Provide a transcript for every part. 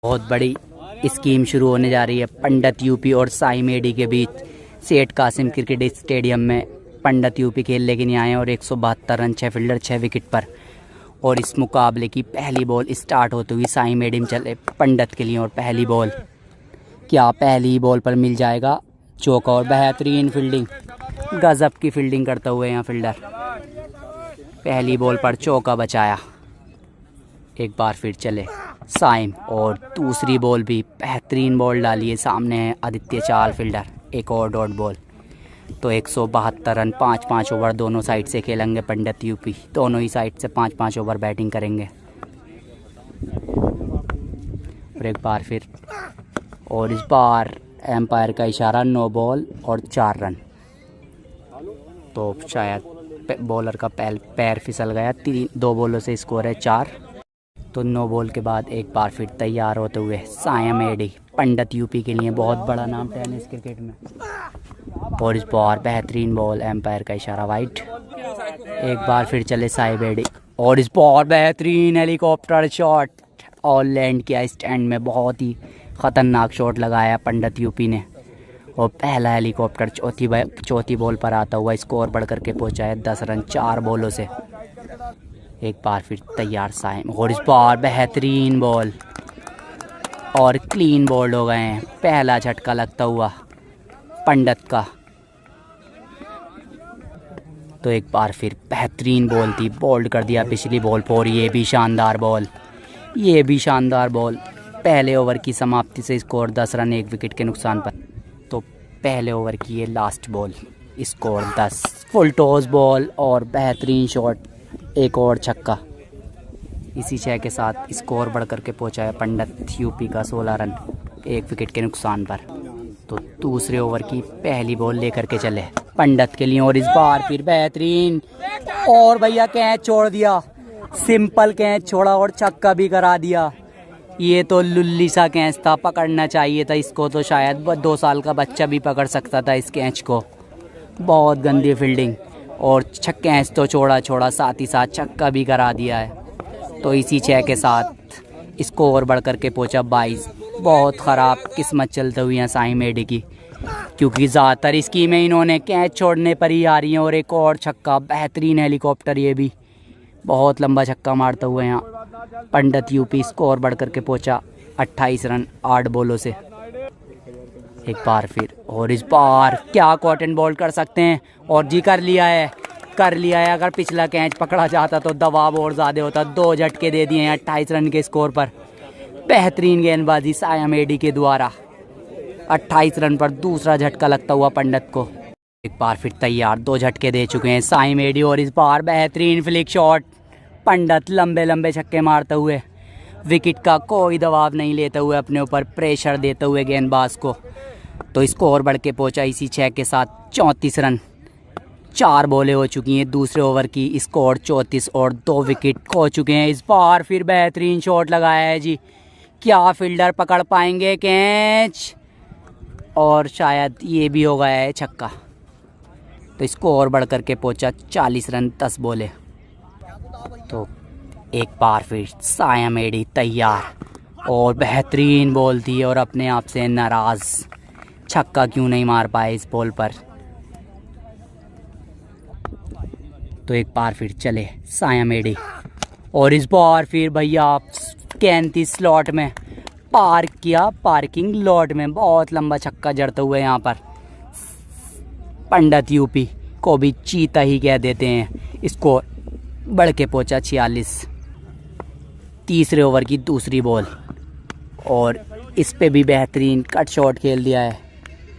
बहुत बड़ी स्कीम शुरू होने जा रही है पंडित यूपी और साई मेडी के बीच। सेठ कासिम क्रिकेट स्टेडियम में पंडित यूपी खेलने के लिए आए हैं और 172 रन 6 फील्डर 6 विकेट पर। और इस मुकाबले की पहली बॉल स्टार्ट होते हुई साई मेडी में चले पंडित के लिए। और पहली बॉल क्या पहली बॉल पर मिल जाएगा चौका। और बेहतरीन फील्डिंग, गजब की फील्डिंग करते हुए यहाँ फील्डर पहली बॉल पर चौका बचाया। एक बार फिर चले साइम और दूसरी बॉल भी बेहतरीन बॉल डाली है। सामने है आदित्य चाल फील्डर, एक और डॉट बॉल। तो 172 रन 5-5 ओवर दोनों साइड से खेलेंगे पंडित यूपी। दोनों ही साइड से 5-5 ओवर बैटिंग करेंगे। और एक बार फिर, और इस बार एम्पायर का इशारा, 9 बॉल और 4 रन। तो शायद बॉलर का पैर फिसल गया। 2 बॉलों से स्कोर है 4। तो 9 बॉल के बाद एक बार फिर तैयार होते हुए साई मेडी पंडित यूपी के लिए। बहुत बड़ा नाम टेनिस क्रिकेट में। और इस बार बेहतरीन बॉल, एम्पायर का इशारा वाइट। एक बार फिर चले साई मेडी और इस बार बेहतरीन हेलीकॉप्टर शॉट और लैंड किया स्टैंड में। बहुत ही ख़तरनाक शॉट लगाया पंडित यूपी ने। और पहला हेलीकॉप्टर चौथी बॉल पर आता हुआ स्कोर बढ़ करके पहुँचा है 10 रन 4 बॉलों से। एक बार फिर तैयार साइम और इस बार बेहतरीन बॉल और क्लीन बॉल्ड हो गए हैं। पहला झटका लगता हुआ पंडित का। तो एक बार फिर बेहतरीन बॉल थी, बोल्ड कर दिया पिछली बॉल पर। ये भी शानदार बॉल, ये भी शानदार बॉल। पहले ओवर की समाप्ति से स्कोर 10 रन 1 विकेट के नुकसान पर। तो पहले ओवर की ये last ball, score 10। Full toss ball और बेहतरीन शॉट, एक और छक्का। इसी 6 के साथ स्कोर बढ़ करके पहुंचा है पंडित यूपी का 16 रन 1 विकेट के नुकसान पर। तो दूसरे ओवर की पहली बॉल लेकर के चले पंडित के लिए। और इस बार फिर बेहतरीन, और भैया कैच छोड़ दिया, सिंपल कैच छोड़ा और छक्का भी करा दिया। ये तो लुल्ली सा कैच था, पकड़ना चाहिए था इसको। तो शायद 2 साल का बच्चा भी पकड़ सकता था इस कैच को। बहुत गंदी फील्डिंग और कैच तो छोड़ा, साथ ही साथ छक्का भी करा दिया है। तो इसी 6 के साथ स्कोर बढ़ करके पहुंचा 22। बहुत ख़राब किस्मत चलते हुई हैं साई मेडी की, क्योंकि ज़्यादातर स्कीमें इन्होंने कैच छोड़ने पर ही आ रही हैं। और एक और छक्का, बेहतरीन हेलीकॉप्टर, ये भी बहुत लंबा छक्का मारते हुए यहाँ पंडित यूपी। स्कोर बढ़ करके पहुंचा 28 रन 8 बॉलों से। एक बार फिर, और इस बार क्या कॉटन बॉल कर सकते हैं। और जी कर लिया है। अगर पिछला कैच पकड़ा जाता तो दबाव और ज़्यादा होता। 2 झटके दे दिए हैं 28 रन के स्कोर पर। बेहतरीन गेंदबाजी साई मेडी के द्वारा। 28 रन पर दूसरा झटका लगता हुआ पंडित को। एक बार फिर तैयार, 2 झटके दे चुके हैं साई मेडी। और इस बार बेहतरीन फ्लिक शॉट, पंडित लंबे लंबे छक्के मारते हुए, विकेट का कोई दबाव नहीं लेते हुए, अपने ऊपर प्रेशर देते हुए गेंदबाज को। तो स्कोर बढ़ के पहुंचा इसी 6 के साथ 34 रन 4 बॉलें हो चुकी हैं दूसरे ओवर की। स्कोर 34 और 2 विकेट खो चुके हैं। इस बार फिर बेहतरीन शॉट लगाया है जी। क्या फील्डर पकड़ पाएंगे कैच, और शायद ये भी हो गया है छक्का। तो स्कोर बढ़ करके पहुंचा 40 रन 10 बॉलें। तो एक बार फिर साई मेडी तैयार और बेहतरीन बॉल थी और अपने आप से नाराज़, छक्का क्यों नहीं मार पाए इस बॉल पर। तो एक बार फिर चले साई मेडी और इस बार फिर भैया कैंती स्लॉट में पार्क किया, पार्किंग लॉट में। बहुत लंबा छक्का जड़ते हुए यहाँ पर पंडित यूपी को भी चीता ही कह देते हैं। स्कोर बढ़ के पहुँचा 46। तीसरे ओवर की दूसरी बॉल और इस पे भी बेहतरीन कट शॉट खेल दिया है।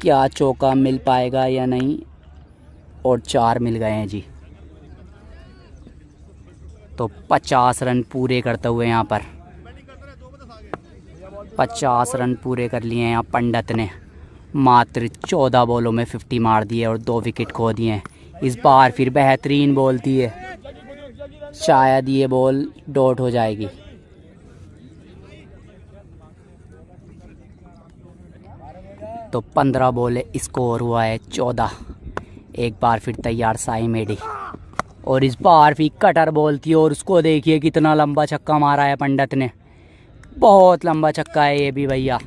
क्या चौका मिल पाएगा या नहीं, और 4 मिल गए हैं जी। तो 50 रन पूरे करते हुए यहाँ पर 50 रन पूरे कर लिए हैं यहाँ पंडित ने। मात्र 14 बॉलों में 50 मार दिए और 2 विकेट खो दिए हैं। इस बार फिर बेहतरीन बॉल थी है, शायद ये बॉल डॉट हो जाएगी। तो 15 बॉलें, स्कोर हुआ है 14। एक बार फिर तैयार साई मेडी और इस बार भी कटर बॉल थी और उसको देखिए कितना लंबा छक्का मारा है पंडित ने। बहुत लंबा छक्का है ये भी भैया।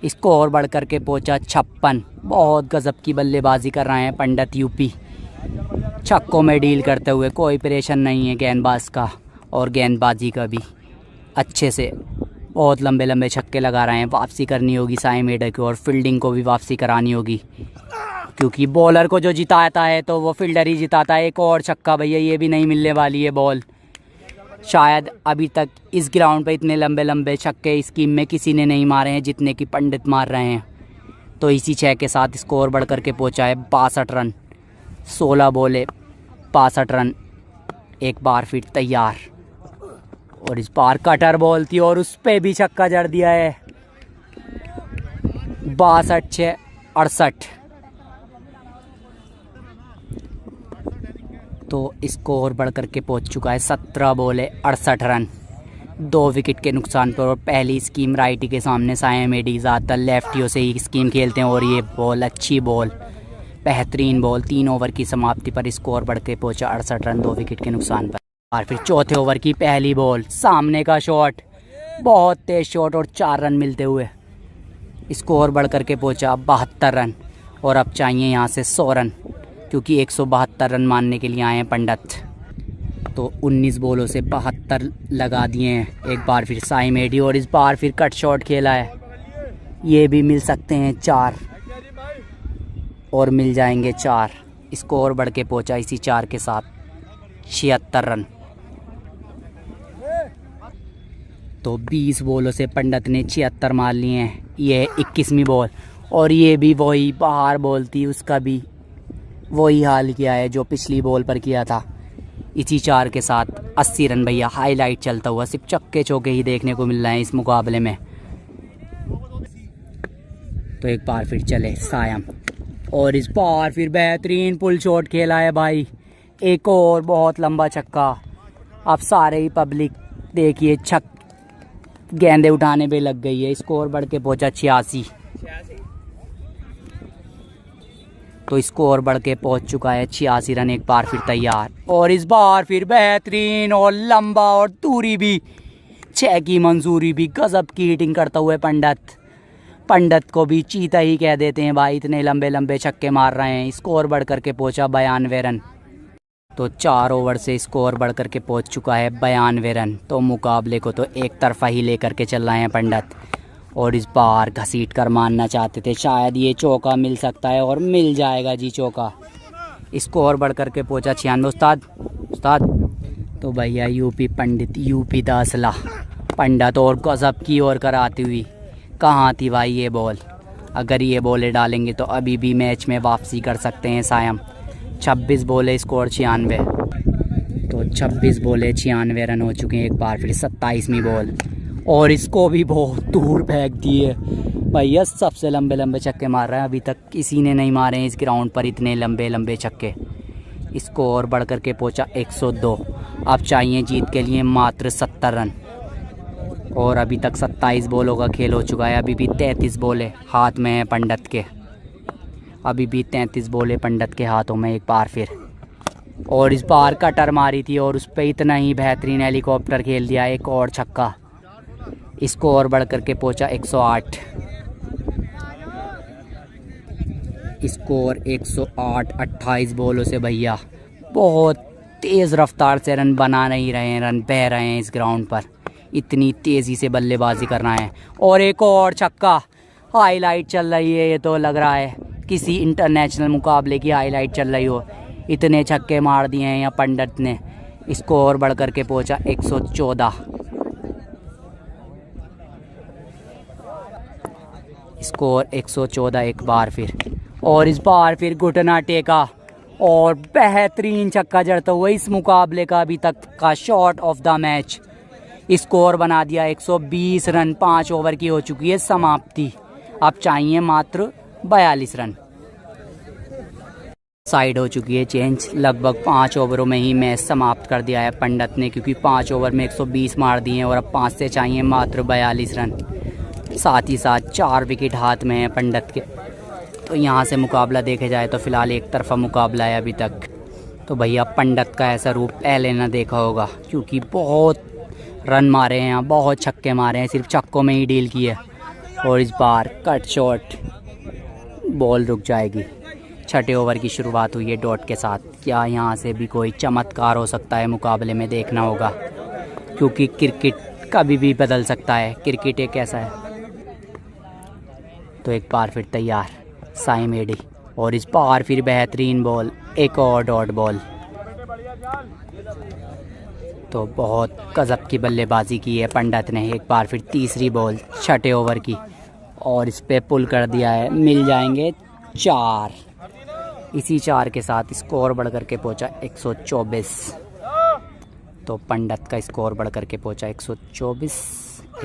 स्कोर बढ़ कर के पहुंचा 56। बहुत गजब की बल्लेबाजी कर रहे हैं पंडित यूपी, छक्कों में डील करते हुए। कोई परेशान नहीं है गेंदबाज का और गेंदबाजी का भी। अच्छे से बहुत लंबे लंबे छक्के लगा रहे हैं। वापसी करनी होगी साई मेडा की और फील्डिंग को भी वापसी करानी होगी, क्योंकि बॉलर को जो जिताता है तो वो फील्डर ही जिताता है। एक और छक्का भैया, ये भी नहीं मिलने वाली है बॉल। शायद अभी तक इस ग्राउंड पे इतने लंबे लंबे छक्के इस स्कीम में किसी ने नहीं मारे हैं जितने कि पंडित मार रहे हैं। तो इसी 6 के साथ स्कोर बढ़ कर के पहुँचा है 62 रन। 16 बॉले 62 रन। एक बार फिर तैयार, और इस बार कटर बॉल थी और उस पे भी छक्का जड़ दिया है। 62-6 68। तो स्कोर बढ़ कर के पहुँच चुका है 17 बॉले 68 रन। 2 विकेट के नुकसान पर। और पहली स्कीम राइटी के सामने साया मेडी ज़्यादातर लेफ्टियों से ही स्कीम खेलते हैं, और ये बॉल अच्छी बॉल, बेहतरीन बॉल। 3 ओवर की समाप्ति पर स्कोर बढ़ के पहुँचा 68 रन 2 विकेट के नुकसान पर। और फिर चौथे ओवर की पहली बॉल, सामने का शॉट, बहुत तेज शॉट और 4 रन मिलते हुए स्कोर बढ़ कर के पहुँचा 72 रन। और अब चाहिए यहाँ से 100 रन, क्योंकि 172 रन मारने के लिए आए हैं पंडित। तो 19 बॉलों से 72 लगा दिए हैं एक बार फिर साई मेडी, और इस बार फिर कट शॉट खेला है। ये भी मिल सकते हैं 4, और मिल जाएंगे 4। स्कोर बढ़ के पहुँचा इसी 4 के साथ 76 रन। तो 20 बॉलों से पंडित ने 76 मार लिए हैं। ये 21वीं बॉल, और ये भी वही बाहर बॉल थी, उसका भी वही हाल किया है जो पिछली बॉल पर किया था। इसी 4 के साथ 80 रन भैया। हाईलाइट चलता हुआ, सिर्फ चक्के चौके ही देखने को मिल रहे हैं इस मुकाबले में। तो एक बार फिर चले सायम, और इस बार फिर बेहतरीन पुल शॉट खेला है भाई। एक और बहुत लंबा छक्का। अब सारे ही पब्लिक देखिए गेंदे उठाने पे लग गई है। स्कोर बढ़ के पहुंचा 86। तो स्कोर बढ़ के पहुंच चुका है 86 रन। एक बार फिर तैयार, और इस बार फिर बेहतरीन और लंबा, और दूरी भी 6 की मंजूरी भी। गजब की हिटिंग करता हुए पंडित को भी चीता ही कह देते हैं भाई, इतने लंबे लंबे छक्के मार रहे हैं। स्कोर बढ़ कर के पहुंचा 92 रन। तो 4 ओवर से स्कोर बढ़ कर के पहुँच चुका है 92 रन। तो मुकाबले को तो एक तरफा ही लेकर के चल रहे हैं पंडित, और इस बार घसीट कर मारना चाहते थे। शायद ये चौका मिल सकता है, और मिल जाएगा जी चौका। स्कोर बढ़ कर के पहुँचा 96। उस्ताद तो भैया यूपी पंडित, यूपी दा असला पंडित, और गजब की ओर कराती हुई। कहाँ थी भाई ये बॉल? अगर ये बॉलें डालेंगे तो अभी भी मैच में वापसी कर सकते हैं सायम। 26 बॉले, स्कोर 96। तो 26 बॉले 96 रन हो चुके हैं। एक बार फिर 27वीं बॉल, और इसको भी बहुत दूर फेंक दिए भैया। सबसे लंबे लंबे छक्के मार रहे हैं, अभी तक किसी ने नहीं मारे हैं इस ग्राउंड पर इतने लंबे लंबे छक्के। स्कोर बढ़ कर के पहुँचा 102। अब चाहिए जीत के लिए मात्र 70 रन, और अभी तक 27 बॉलों का खेल हो चुका है। अभी भी 33 बॉलें हाथ में हैं पंडित के। अभी भी 33 बॉलें पंडित के हाथों में। एक बार फिर, और इस बार कटर मारी थी, और उस पर इतना ही बेहतरीन हेलीकॉप्टर खेल दिया। एक और छक्का। स्कोर बढ़ कर के पहुँचा 108। स्कोर 108। 28 बॉलों से भैया बहुत तेज़ रफ्तार से रन बना नहीं रहे हैं, रन बह रहे हैं इस ग्राउंड पर। इतनी तेज़ी से बल्लेबाजी करना है। और एक और छक्का। हाईलाइट चल रही है, ये तो लग रहा है किसी इंटरनेशनल मुकाबले की हाईलाइट चल रही हो। इतने छक्के मार दिए हैं यहाँ पंडित ने। स्कोर बढ़ कर के पहुँचा 114। स्कोर 114 एक बार फिर, और इस बार फिर घुटना टेका और बेहतरीन छक्का जड़ता हुआ इस मुकाबले का अभी तक का shot of the match. Score बना दिया 120 रन। 5 ओवर की हो चुकी है समाप्ति। अब चाहिए मात्र 42 रन। साइड हो चुकी है चेंज। लगभग 5 ओवरों में ही मैच समाप्त कर दिया है पंडित ने, क्योंकि 5 ओवर में 120 मार दिए हैं, और अब 5 से चाहिए मात्र 42 रन। साथ ही साथ 4 विकेट हाथ में है पंडित के। तो यहाँ से मुकाबला देखे जाए तो फ़िलहाल एक तरफा मुकाबला है अभी तक। तो भैया पंडित का ऐसा रूप पहले ना देखा होगा, क्योंकि बहुत रन मारे हैं यहाँ, बहुत छक्के मारे हैं, सिर्फ छक्कों में ही डील की है। और इस बार कट शॉट, बॉल रुक जाएगी। छठे ओवर की शुरुआत हुई है डॉट के साथ। क्या यहाँ से भी कोई चमत्कार हो सकता है मुकाबले में, देखना होगा, क्योंकि क्रिकेट कभी भी बदल सकता है। क्रिकेट एक ऐसा है। तो एक बार फिर तैयार साइम एडी, और इस बार फिर बेहतरीन बॉल, एक और डॉट बॉल। तो बहुत गजब की बल्लेबाजी की है पंडित ने। एक बार फिर तीसरी बॉल छठे ओवर की, और इस पे पुल कर दिया है, मिल जाएंगे 4। इसी 4 के साथ स्कोर बढ़ कर के पहुँचा 124। तो पंडित का स्कोर बढ़ कर के पहुँचा 124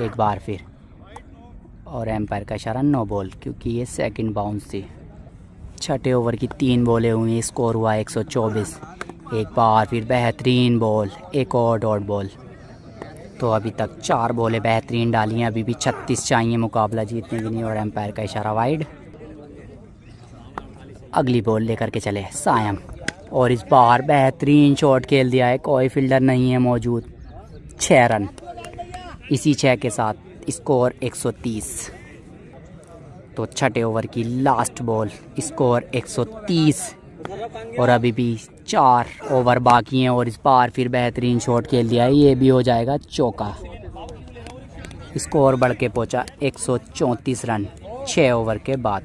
एक बार फिर। और एम्पायर का इशारा नो बॉल, क्योंकि ये सेकंड बाउंस थी। छठे ओवर की 3 बॉलें हुई, स्कोर हुआ 124। एक बार फिर बेहतरीन बॉल, एक और डॉट बॉल। तो अभी तक 4 बॉलें बेहतरीन डाली हैं, अभी भी 36 चाहिए मुकाबला जीतने के लिए। और एम्पायर का इशारा वाइड। अगली बॉल लेकर के चले सायम, और इस बार बेहतरीन शॉट खेल दिया है, कोई फील्डर नहीं है मौजूद। 6 रन। इसी 6 के साथ स्कोर 130। तो छठे ओवर की लास्ट बॉल, स्कोर 130। और अभी भी 4 ओवर बाकी हैं, और इस बार फिर बेहतरीन शॉट खेल दिया है, ये भी हो जाएगा चौका। स्कोर बढ़ के पहुंचा 134 रन 6 ओवर के बाद।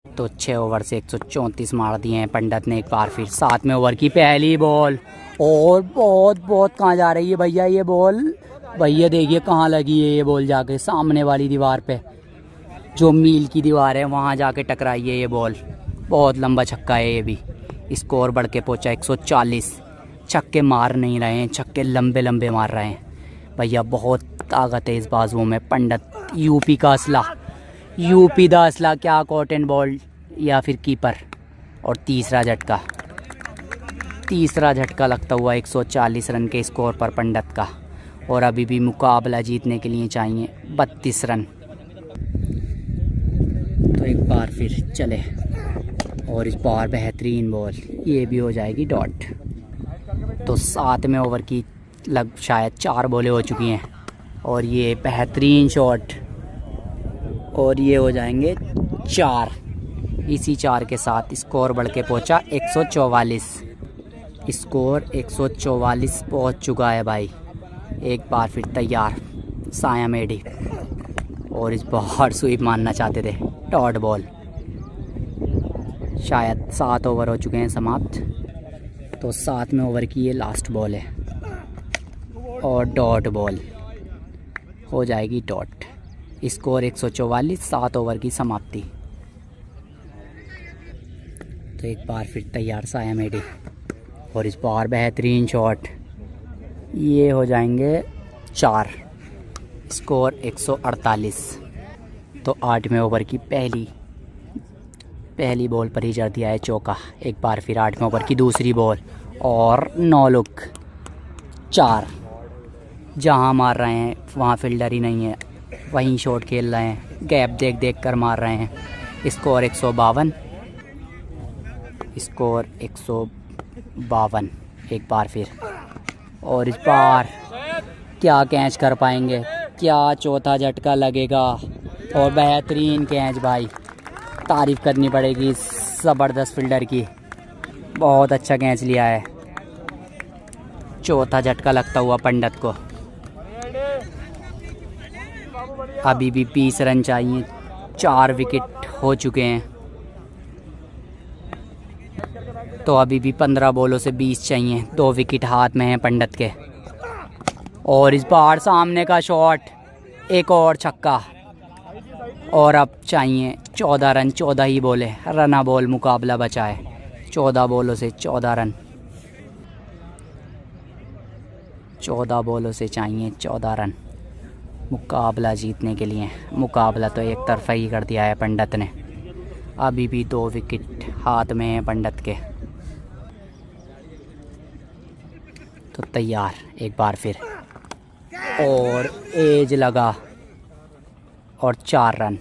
तो 6 ओवर से 134 मार दिए हैं पंडित ने। एक बार फिर 7वें ओवर की पहली बॉल, और बहुत कहाँ जा रही है भैया ये बॉल। भैया देखिए कहाँ लगी है ये बॉल, जाके सामने वाली दीवार पे, जो मील की दीवार है वहाँ जाके टकराई है ये बॉल। बहुत लंबा छक्का है ये भी। स्कोर बढ़ के पहुँचा 140। छक्के मार नहीं रहे हैं, छक्के लंबे लंबे मार रहे हैं भैया। बहुत ताकत है इस बाजुओं में। पंडित यूपी का असला, यूपी दा असला, क्या कॉटन बॉल या फिर कीपर। और तीसरा झटका लगता हुआ 140 रन के स्कोर पर पंडित का। और अभी भी मुकाबला जीतने के लिए चाहिए 32 रन। तो एक बार फिर चले, और इस बार बेहतरीन बॉल, ये भी हो जाएगी डॉट। तो 7वें ओवर की शायद 4 बॉलें हो चुकी हैं, और ये बेहतरीन शॉट, और ये हो जाएंगे 4। इसी 4 के साथ स्कोर बढ़ के पहुँचा 144। स्कोर 144 पहुँच चुका है भाई। एक बार फिर तैयार सायम एडी, और इस बार स्वीप मारना चाहते थे, डॉट बॉल। शायद 7 ओवर हो चुके हैं समाप्त। तो 7वें ओवर की ये लास्ट बॉल है, और डॉट बॉल हो जाएगी डॉट। स्कोर 144, 7 ओवर की समाप्ति। तो एक बार फिर तैयार सायम एडी, और इस बार बेहतरीन शॉट, ये हो जाएंगे 4। स्कोर 148। तो 8वें ओवर की पहली बॉल पर ही जड़ दिया है चौका। एक बार फिर 8वें ओवर की दूसरी बॉल, और 9 लुक 4। जहाँ मार रहे हैं वहाँ फील्डर ही नहीं है, वहीं शॉट खेल रहे हैं, गैप देख कर मार रहे हैं। स्कोर 152। स्कोर 152 एक बार फिर। और इस बार क्या कैच कर पाएंगे, क्या चौथा झटका लगेगा। और बेहतरीन कैच भाई, तारीफ़ करनी पड़ेगी ज़बरदस्त फील्डर की, बहुत अच्छा कैच लिया है। चौथा झटका लगता हुआ पंडित को। अभी भी 20 रन चाहिए, 4 विकेट हो चुके हैं। तो अभी भी 15 बॉलों से 20 चाहिए, 2 विकेट हाथ में हैं पंडित के। और इस बार सामने का शॉट, एक और छक्का। और अब चाहिए 14 रन, 14 ही बॉलें, रना बॉल मुकाबला बचा है। 14 बॉलों से 14 रन, 14 बॉलों से चाहिए 14 रन मुकाबला जीतने के लिए। मुकाबला तो एक तरफा ही कर दिया है पंडित ने। अभी भी 2 विकेट हाथ में हैं पंडित के। तो तैयार एक बार फिर, और एज लगा, और 4 रन।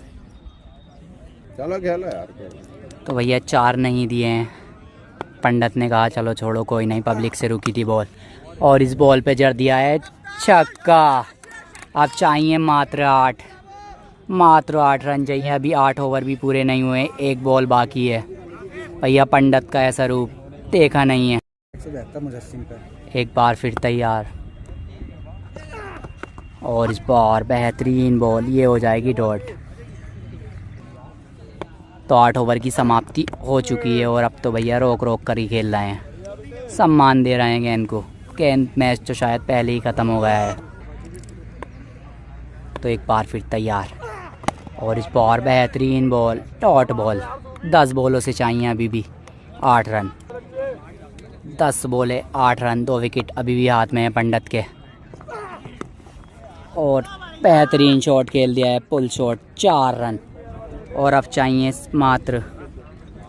चलो खेलो यार। तो भैया 4 नहीं दिए हैं। पंडित ने कहा चलो छोड़ो कोई नहीं, पब्लिक से रुकी थी बॉल, और इस बॉल पे जड़ दिया है छक्का। अब चाहिए मात्र 8 रन चाहिए। अभी 8 ओवर भी पूरे नहीं हुए, एक बॉल बाकी है। भैया पंडित का ऐसा रूप देखा नहीं है। 172 मुजस्सिम का एक बार फिर तैयार, और इस बार बेहतरीन बॉल, ये हो जाएगी डॉट। तो 8 ओवर की समाप्ति हो चुकी है और अब तो भैया रोक रोक कर ही खेल रहे हैं, सम्मान दे रहे हैं गेंद को। गेंद मैच तो शायद पहले ही ख़त्म हो गया है। तो एक बार फिर तैयार, और इस बार बेहतरीन बॉल, डॉट बॉल। 10 बॉलों से चाहिए अभी भी 8 रन। 10 बॉले 8 रन, 2 विकेट अभी भी हाथ में है पंडित के। और बेहतरीन शॉट खेल दिया है, पुल शॉट, 4 रन। और अब चाहिए मात्र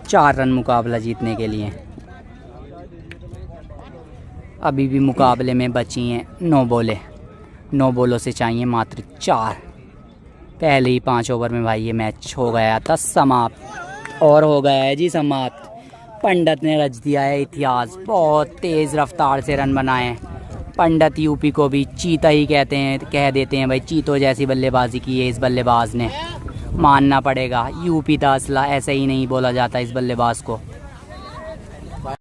4 रन मुकाबला जीतने के लिए। अभी भी मुकाबले में बची हैं 9 बॉलें। 9 बॉलों से चाहिए मात्र 4। पहले ही 5 ओवर में भाई ये मैच हो गया था समाप्त, और हो गया है जी समाप्त। पंडित ने रच दिया है इतिहास, बहुत तेज़ रफ्तार से रन बनाए हैं। पंडित यूपी को भी चीता ही कह देते हैं भाई, चीतों जैसी बल्लेबाजी की है इस बल्लेबाज ने, मानना पड़ेगा। यूपी का असला, ऐसे ही नहीं बोला जाता इस बल्लेबाज को।